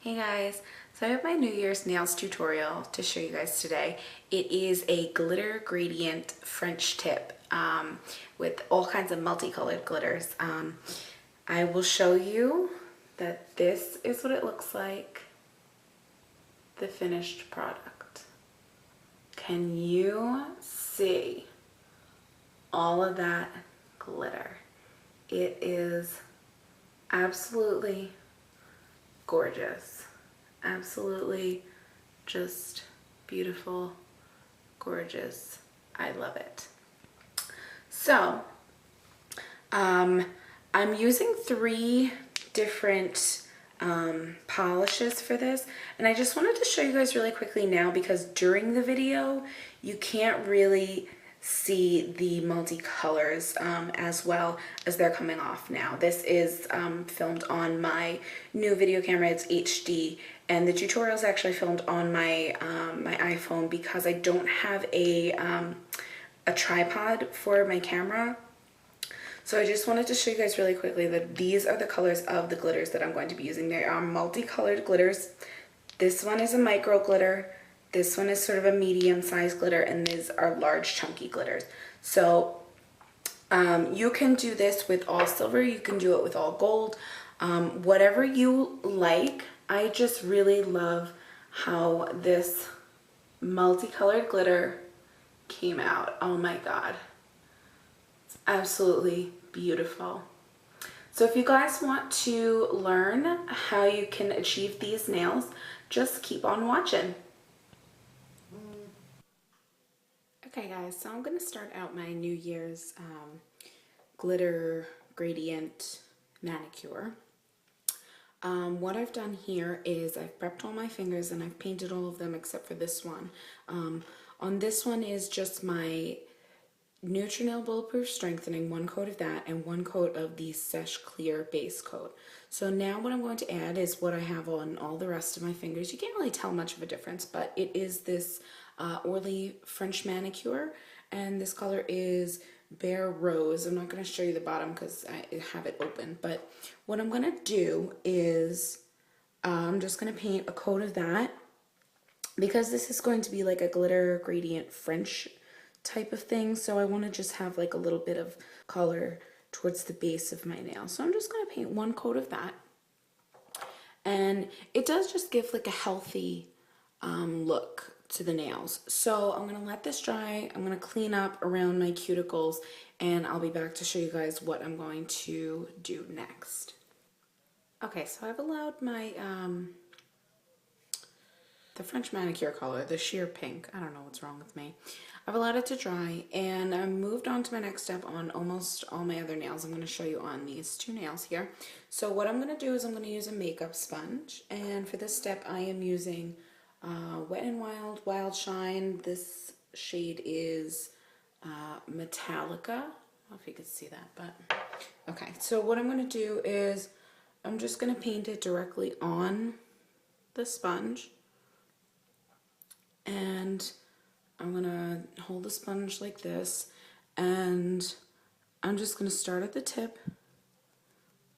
Hey guys, so I have my New Year's nails tutorial to show you guys today. It is a glitter gradient French tip with all kinds of multicolored glitters. I will show you that this is what it looks like, the finished product. Can you see all of that glitter? It is absolutely gorgeous. Absolutely just beautiful, gorgeous. I love it. So, I'm using 3 different polishes for this, and I just wanted to show you guys really quickly now because during the video you can't really see the multicolors as well as they're coming off now. This is filmed on my new video camera. It's HD, and the tutorial is actually filmed on my my iPhone because I don't have a tripod for my camera. So I just wanted to show you guys really quickly that these are the colors of the glitters that I'm going to be using. They are multicolored glitters. This one is a micro glitter. This one is sort of a medium-sized glitter, and these are large chunky glitters. So you can do this with all silver, you can do it with all gold, whatever you like. I just really love how this multicolored glitter came out. Oh my god, it's absolutely beautiful. So if you guys want to learn how you can achieve these nails, just keep on watching. Okay guys, so I'm going to start out my New Year's glitter gradient manicure. What I've done here is I've prepped all my fingers and I've painted all of them except for this one. On this one is just my Nutra Nail Bulletproof Strengthening, 1 coat of that, and 1 coat of the Seche Clear base coat. So now what I'm going to add is what I have on all the rest of my fingers. You can't really tell much of a difference, but it is this Orly French manicure, and this color is Bare Rose. I'm not going to show you the bottom because I have it open, but what I'm going to do is I'm just going to paint a coat of that because this is going to be like a glitter gradient French type of thing, so I want to just have like a little bit of color towards the base of my nail. So I'm just going to paint 1 coat of that, and it does just give like a healthy look to the nails. So I'm going to let this dry. I'm going to clean up around my cuticles, and I'll be back to show you guys what I'm going to do next. Okay, so I've allowed my the French manicure color, the sheer pink, I don't know what's wrong with me. I've allowed it to dry, and I moved on to my next step on almost all my other nails. I'm going to show you on these 2 nails here. So what I'm going to do is I'm going to use a makeup sponge, and for this step I am using Wet n Wild Wild Shine. This shade is Metallica. I don't know if you can see that, but okay. So what I'm going to do is I'm just going to paint it directly on the sponge, and I'm going to hold the sponge like this, and I'm just going to start at the tip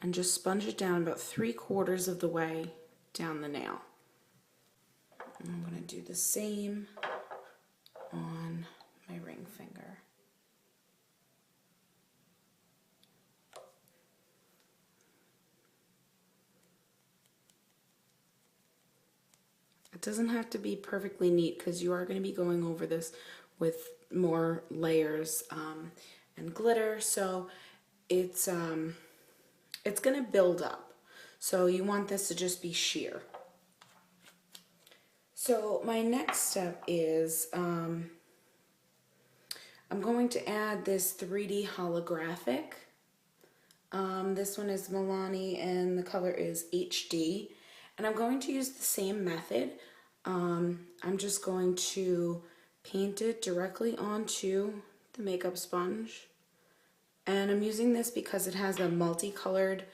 and just sponge it down about 3/4 of the way down the nail. And I'm going to do the same on my ring finger. It doesn't have to be perfectly neat because you are going to be going over this with more layers and glitter, so it's going to build up. So you want this to just be sheer. So my next step is I'm going to add this 3D holographic. This one is Milani and the color is HD. And I'm going to use the same method. I'm just going to paint it directly onto the makeup sponge. And I'm using this because it has a multicolored,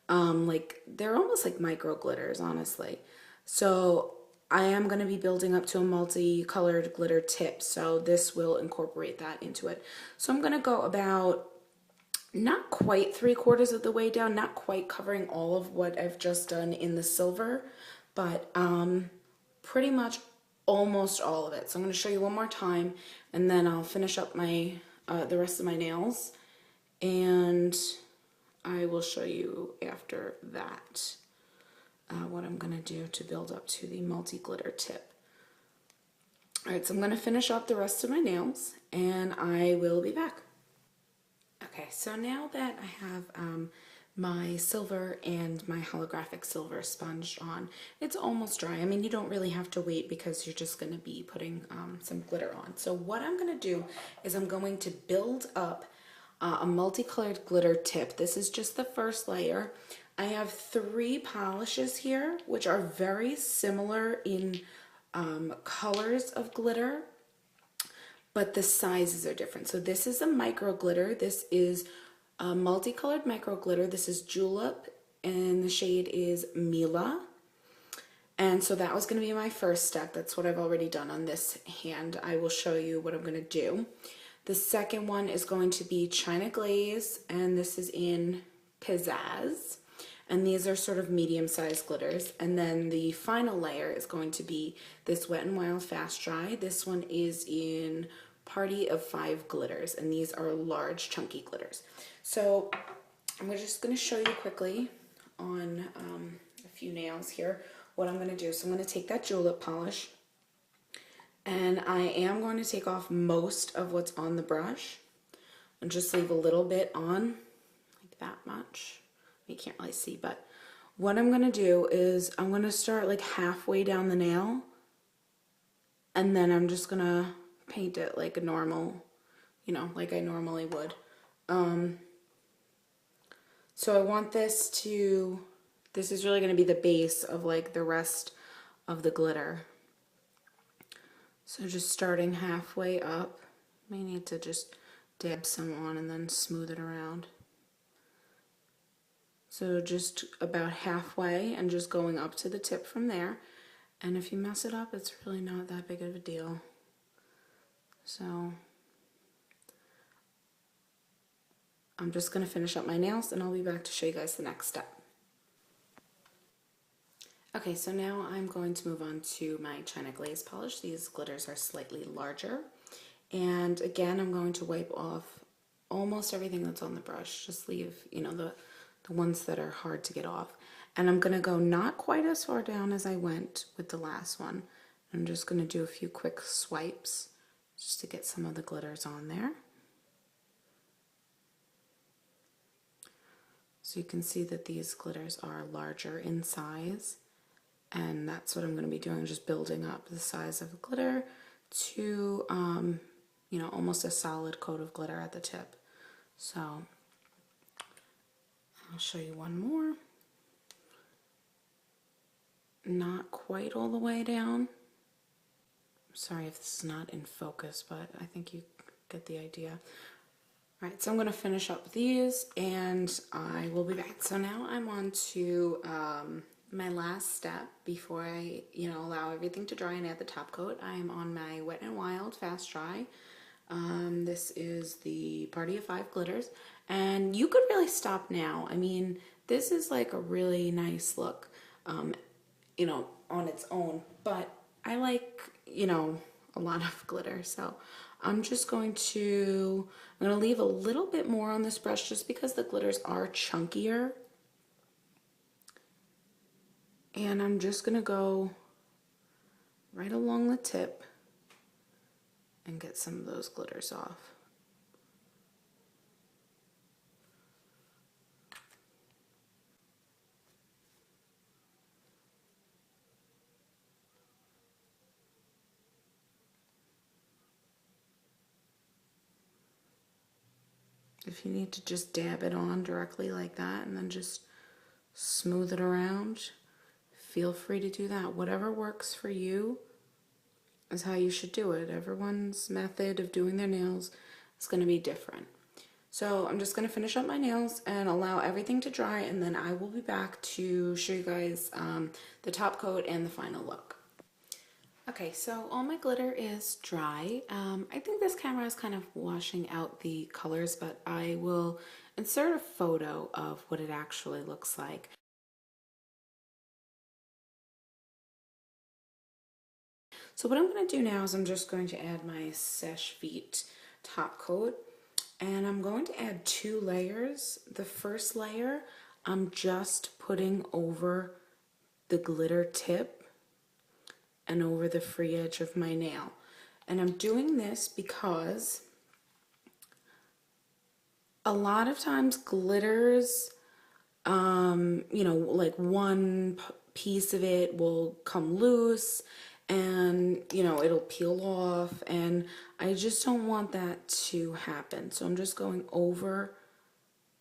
like, they're almost like micro glitters, honestly. So I am going to be building up to a multicolored glitter tip, so this will incorporate that into it. So I'm going to go about not quite 3/4 of the way down, not quite covering all of what I've just done in the silver, but pretty much almost all of it. So I'm going to show you one more time, and then I'll finish up my the rest of my nails, and I will show you after that what I'm going to do to build up to the multi-glitter tip. Alright, so I'm going to finish up the rest of my nails, and I will be back. Okay, so now that I have my silver and my holographic silver sponged on, it's almost dry. I mean, you don't really have to wait because you're just going to be putting some glitter on. So what I'm going to do is I'm going to build up a multicolored glitter tip. This is just the first layer. I have 3 polishes here, which are very similar in colors of glitter, but the sizes are different. So this is a micro glitter. This is a multicolored micro glitter. This is Julep, and the shade is Mila. And so that was going to be my first step. That's what I've already done on this hand. I will show you what I'm going to do. The second one is going to be China Glaze, and this is in Pizzazz. And these are sort of medium-sized glitters. And then the final layer is going to be this Wet n Wild Fast Dry. This one is in Party of 5 glitters, and these are large, chunky glitters. So I'm just going to show you quickly on a few nails here what I'm going to do. So I'm going to take that julep polish, and I am going to take off most of what's on the brush and just leave a little bit on, like that much. You can't really see, but what I'm going to do is I'm going to start like halfway down the nail, and then I'm just going to paint it like a normal, you know, like I normally would. So I want this is really going to be the base of like the rest of the glitter. So just starting halfway up, may need to just dab some on and then smooth it around. So just about halfway and just going up to the tip from there. And if you mess it up, it's really not that big of a deal. So I'm just going to finish up my nails, and I'll be back to show you guys the next step. Okay, so now I'm going to move on to my China Glaze polish. These glitters are slightly larger. And again, I'm going to wipe off almost everything that's on the brush. Just leave, you know, the ones that are hard to get off. And I'm going to go not quite as far down as I went with the last one. I'm just going to do a few quick swipes just to get some of the glitters on there. So you can see that these glitters are larger in size, and that's what I'm going to be doing, just building up the size of the glitter to, you know, almost a solid coat of glitter at the tip. So I'll show you one more. Not quite all the way down. I'm sorry if this is not in focus, but I think you get the idea. All right, so I'm going to finish up these, and I will be back. So now I'm on to my last step before I, you know, allow everything to dry and add the top coat. I'm on my Wet n Wild Fast Dry. This is the Party of 5 glitters, and you could really stop now. I mean, this is like a really nice look, you know, on its own, but I like, you know, a lot of glitter, so I'm going to leave a little bit more on this brush just because the glitters are chunkier, and I'm just going to go right along the tip and get some of those glitters off. If you need to just dab it on directly like that and then just smooth it around, feel free to do that. Whatever works for you is how you should do it. Everyone's method of doing their nails is going to be different. So I'm just going to finish up my nails and allow everything to dry, and then I will be back to show you guys the top coat and the final look. Okay, so all my glitter is dry. I think this camera is kind of washing out the colors, but I will insert a photo of what it actually looks like. So what I'm going to do now is I'm just going to add my Seche Vite top coat, and I'm going to add 2 layers. The first layer I'm just putting over the glitter tip and over the free edge of my nail. And I'm doing this because a lot of times glitters, you know, like one piece of it will come loose and, you know, it'll peel off, and I just don't want that to happen. So I'm just going over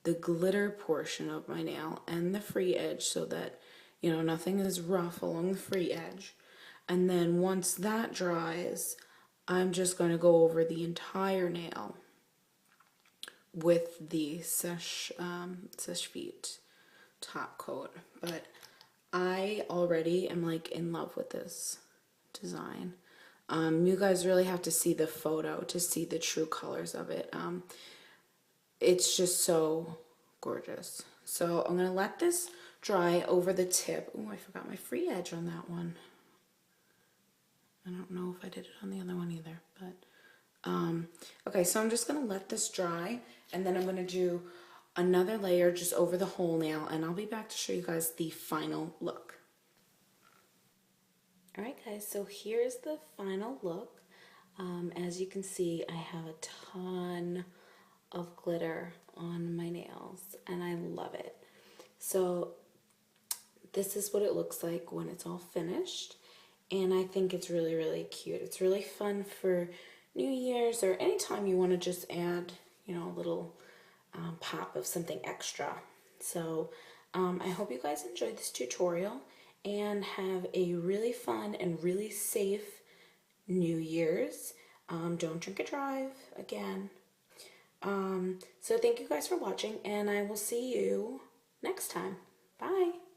the glitter portion of my nail and the free edge so that, you know, nothing is rough along the free edge. And then once that dries, I'm just going to go over the entire nail with the Seche Vite top coat. But I already am like in love with this design. You guys really have to see the photo to see the true colors of it. It's just so gorgeous. So I'm going to let this dry over the tip. Oh, I forgot my free edge on that one. I don't know if I did it on the other one either, but okay, so I'm just going to let this dry, and then I'm going to do another layer just over the whole nail, and I'll be back to show you guys the final look. Alright guys, so here's the final look. As you can see, I have a ton of glitter on my nails, and I love it. So this is what it looks like when it's all finished, and I think it's really, really cute. It's really fun for New Year's or anytime you want to just add, you know, a little pop of something extra. So I hope you guys enjoyed this tutorial and have a really fun and really safe New Year's. Don't drink and drive again. So thank you guys for watching, and I will see you next time. Bye.